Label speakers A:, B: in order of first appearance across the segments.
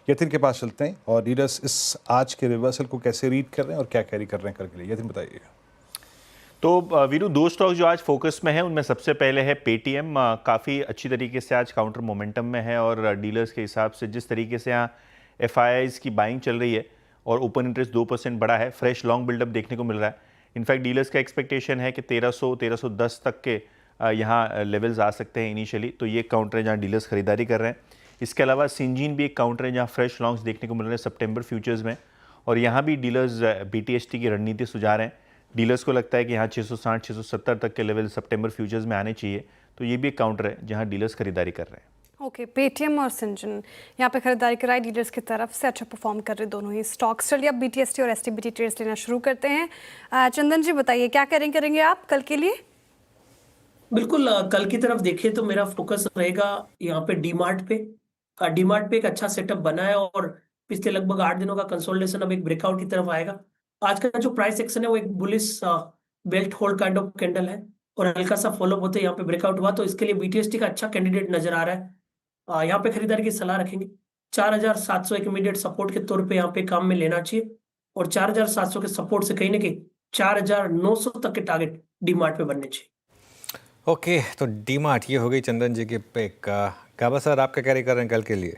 A: यतिन के पास चलते हैं और डीलर्स इस आज के रिवर्सल को कैसे रीड कर रहे हैं और क्या कैरी कर रहे हैं कल के लिए। यतिन बताइए।
B: तो वीरू, दो स्टॉक जो आज फोकस में है उनमें सबसे पहले है पेटीएम। काफ़ी अच्छी तरीके से आज काउंटर मोमेंटम में है और डीलर्स के हिसाब से जिस तरीके से यहाँ एफआईआईज़ की बाइंग चल रही है और ओपन इंटरेस्ट 2% बढ़ा है, फ्रेश लॉन्ग बिल्डअप देखने को मिल रहा है। इनफैक्ट डीलर्स का एक्सपेक्टेशन है कि 1300-1310 तक के यहाँ लेवल्स आ सकते हैं इनिशियली। तो ये काउंटर है जहाँ डीलर्स खरीदारी कर रहे हैं। इसके अलावा सिंजीन भी एक काउंटर है जहाँ फ्रेश लॉन्ग्स देखने को मिल रहे हैं सितंबर फ्यूचर्स में, और यहाँ भी डीलर्स बीटीएसटी की रणनीति सुझा रहे हैं। डीलर्स को लगता है कि यहाँ 660-670 तक के लेवल सितंबर फ्यूचर्स में आने चाहिए। तो ये भी एक काउंटर है जहाँ डीलर्स खरीदारी कर रहे हैं।
C: ओके, पेटीएम और सिंजन यहाँ पे खरीदारी कराई डीलर्स की तरफ से, अच्छा परफॉर्म कर रहे दोनों ही स्टॉक्स। चलिए अब बीटीएसटी और एसटीबीटी ट्रेड्स लेना शुरू करते हैं। चंदन जी बताइए क्या करेंगे आप कल के लिए?
D: बिल्कुल, कल की तरफ देखें तो मेरा फोकस रहेगा यहाँ पे डीमार्ट पे। डीमार्ट पे एक अच्छा सेटअप बना है और पिछले लगभग 8 दिनों का कंसोलिडेशन अब एक ब्रेकआउट की तरफ आएगा। आज का जो प्राइस एक्शन है वो एक bullish belt hold kind of candle है और हल्का सा फॉलोअप होते यहाँ पे ब्रेकआउट हुआ, तो इसके लिए बीटीएसटी का अच्छा कैंडिडेट नजर आ रहा है। यहाँ पे खरीदारी की सलाह रखेंगे। 4700 एक इमीडिएट सपोर्ट के तौर पे यहाँ पे काम में लेना चाहिए और 4700 के सपोर्ट से कहीं ना कहीं 4900 तक के टारगेट डीमार्ट पे बनने चाहिए।
E: ओके, तो डीमार्ट ये हो गई चंदन जी की पिक। गाबा सर, आप क्या कैरी कर रहे हैं कल के लिए?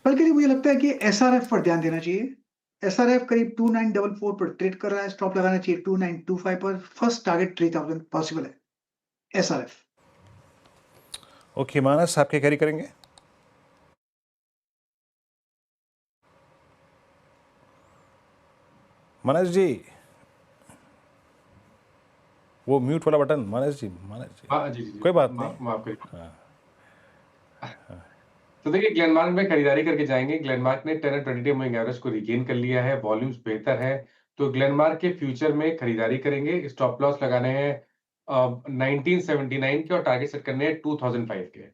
F: कल के लिए मुझे लगता है कि एसआरएफ पर ध्यान देना चाहिए। एसआरएफ करीब 2944 पर ट्रेड कर रहा है, स्टॉप लगाना चाहिए 2925 पर। फर्स्ट टारगेट 3000 पॉसिबल है एसआरएफ।
A: ओके मानस, आप क्या कैरी करेंगे? मानस जी, वो म्यूट वाला बटन। मानस जी,
G: जी
A: कोई बात नहीं।
G: माफ करिए। तो देखिए, ग्लेनमार्क में खरीदारी करके जाएंगे। ग्लेनमार्क ने 10 और 20 मूविंग एवरेज को रिगेन कर लिया है, वॉल्यूम्स बेहतर है, तो ग्लेनमार्क के फ्यूचर में खरीदारी करेंगे। स्टॉप लॉस लगाने हैं 1979 के और टारगेट सेट करने हैं 2005 के।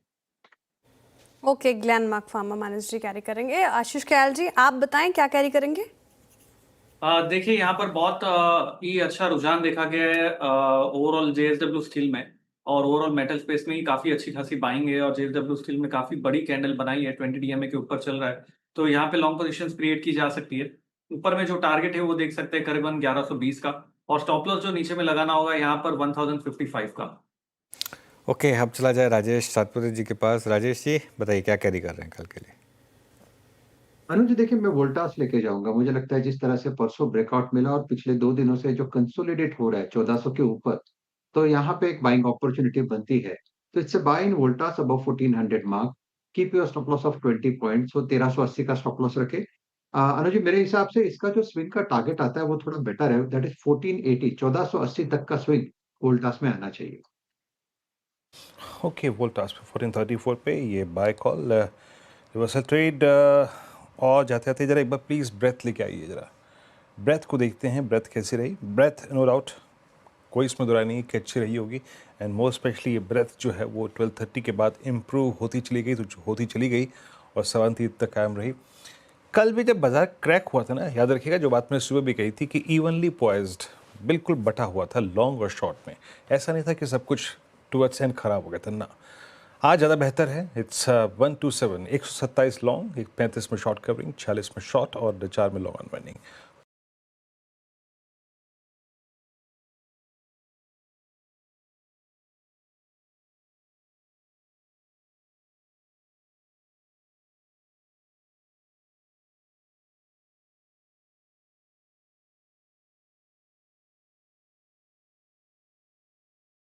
C: ओके, ग्लेनमार्क फार्मा मानस जी कैरी करेंगे। आशीष कयाल जी आप बताएं क्या कैरी करेंगे?
H: देखिए, यहाँ पर बहुत ही अच्छा रुझान देखा गया है ओवरऑल जेएसडब्ल्यू स्टील में, और ओवरऑल मेटल स्पेस में ही काफी अच्छी खासी बाइंग है और जेएसडब्ल्यू स्टील में काफी बड़ी कैंडल बनाई है, 20 डीएमए के ऊपर चल रहा है, तो यहाँ पे लॉन्ग पोजीशंस क्रिएट की जा सकती है। ऊपर में जो टारगेट है वो देख सकते हैं करीबन 1120 का, और स्टॉप लॉस जो नीचे में लगाना होगा यहाँ पर 1055 का।
E: ओके, अब चला जाए राजेश सातपुते जी के पास। राजेश जी बताइए क्या कैरी कर रहे हैं कल के लिए?
I: अनुज जी देखिए, मैं वोल्टास लेके जाऊंगा। मुझे लगता है जिस तरह से परसों ब्रेकआउट मिला और पिछले 2 दिनों से जो कंसोलिडेट हो रहा है 1400 के ऊपर, तो यहाँ पे एक बाइंग अपॉर्चुनिटी बनती है। तो इससे buy in Voltas above 1400 mark, keep your stop loss of 20 points, तो 1380 का स्टॉप लॉस रखे। अनुज जी मेरे हिसाब से इसका जो स्विंग का टारगेट आता है वो थोड़ा बेटर है, दैट इज 1480, 1480 तक का स्विंग वोल्टास में आना चाहिए।
A: ओके, वोल्टास पे 1434 पे ये बाय कॉल रिवर्सल ट्रेड। और जाते जाते जरा एक बार प्लीज़ ब्रेथ लेके आइए, जरा ब्रेथ को देखते हैं। ब्रेथ कैसी रही? ब्रेथ नो डाउट कोई इसमें दुराई नहीं कि अच्छी रही होगी, एंड मोर स्पेशली ये ब्रेथ जो है वो 1230 के बाद इम्प्रूव होती चली गई, तो होती चली गई और 730 तक कायम रही। कल भी जब बाजार क्रैक हुआ था ना, याद रखिएगा जो बात मैंने सुबह भी कही थी कि इवनली पॉइज्ड, बिल्कुल बटा हुआ था लॉन्ग और शॉर्ट में। ऐसा नहीं था कि सब कुछ टुवर्ड्स एंड खराब हो गया था ना। आज ज़्यादा बेहतर है। इट्स 127, 127 लॉन्ग, 35 में शॉर्ट कवरिंग, 46 में शॉर्ट और 4 में लॉन्ग अनवाइंडिंग।